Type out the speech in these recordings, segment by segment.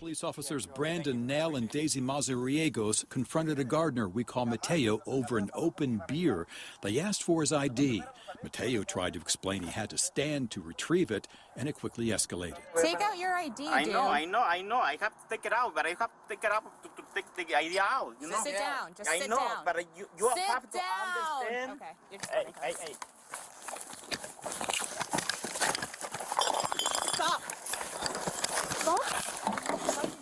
Police officers Brandon Nail and Daisy Mazariegos confronted a gardener we call Mateo over an open beer. They asked for his ID. Mateo tried to explain he had to stand to retrieve it, and it quickly escalated. Take out your ID, dude. I know. I have to take it out, but I have to take it out to take the ID out, you know? Sit down. Just sit down. I know, but you have to understand. Okay. You're just Hey. Stop.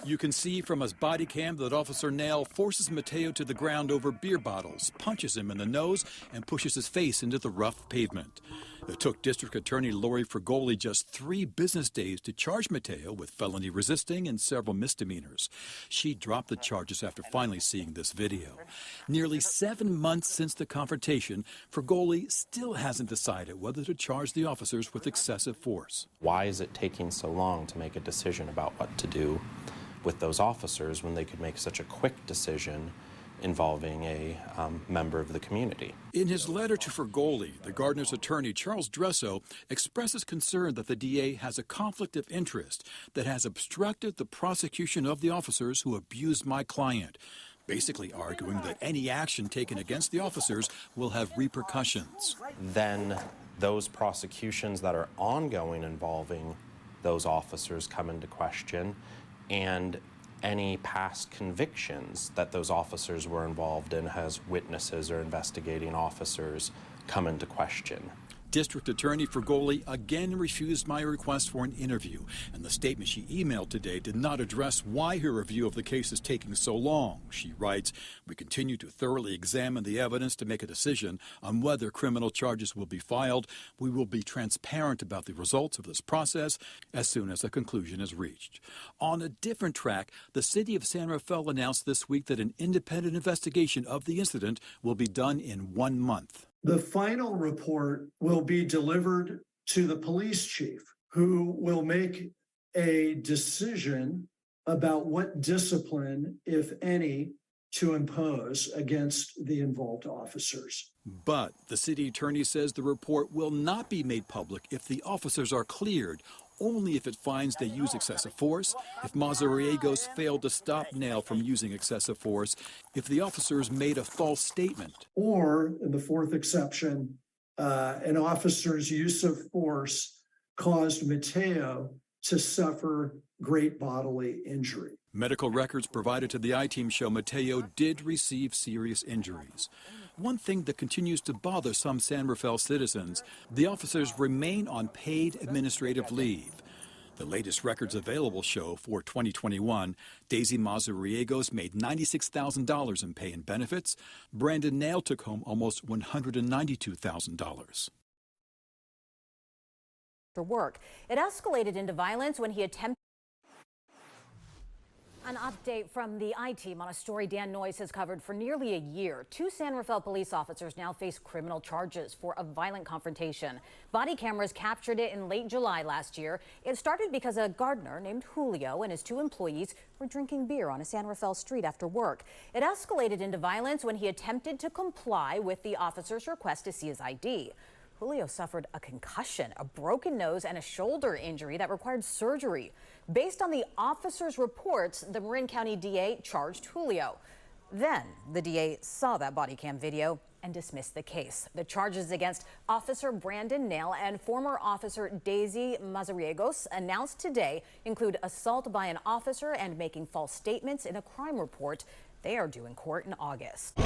You can see from his body cam that Officer Nail forces Mateo to the ground over beer bottles, punches him in the nose, and pushes his face into the rough pavement. It took District Attorney Lori Fragoli just 3 business days to charge Mateo with felony resisting and several misdemeanors. She dropped the charges after finally seeing this video. Nearly 7 months since the confrontation, Fragoli still hasn't decided whether to charge the officers with excessive force. Why is it taking so long to make a decision about what to do with those officers when they could make such a quick decision involving a member of the community? In his letter to Fragoli, the gardener's attorney, Charles Dresso, expresses concern that the DA has a conflict of interest that has obstructed the prosecution of the officers who abused my client, basically arguing that any action taken against the officers will have repercussions. Then those prosecutions that are ongoing involving those officers come into question, and any past convictions that those officers were involved in as witnesses or investigating officers come into question. District Attorney Fragoli again refused my request for an interview, and the statement she emailed today did not address why her review of the case is taking so long. She writes, "We continue to thoroughly examine the evidence to make a decision on whether criminal charges will be filed. We will be transparent about the results of this process as soon as a conclusion is reached." On a different track, the city of San Rafael announced this week that an independent investigation of the incident will be done in 1 month. The final report will be delivered to the police chief, who will make a decision about what discipline, if any, to impose against the involved officers. But the city attorney says the report will not be made public if the officers are cleared, only if it finds they use excessive force, if Mazariegos failed to stop Nail from using excessive force, if the officers made a false statement. Or, in the fourth exception, an officer's use of force caused Mateo to suffer great bodily injury. Medical records provided to the I-Team show Mateo did receive serious injuries. One thing that continues to bother some San Rafael citizens, the officers remain on paid administrative leave. The latest records available show for 2021, Daisy Mazariegos made $96,000 in pay and benefits. Brandon Nail took home almost $192,000. For work, it escalated into violence when he attempted. An update from the I-Team on a story Dan Noyes has covered for nearly a year. 2 San Rafael police officers now face criminal charges for a violent confrontation. Body cameras captured it in late July last year. It started because a gardener named Julio and his 2 employees were drinking beer on a San Rafael street after work. It escalated into violence when he attempted to comply with the officer's request to see his ID. Julio suffered a concussion, a broken nose, and a shoulder injury that required surgery. Based on the officer's reports, the Marin County DA charged Julio. Then the DA saw that body cam video and dismissed the case. The charges against Officer Brandon Nail and former officer Daisy Mazariegos announced today include assault by an officer and making false statements in a crime report. They are due in court in August.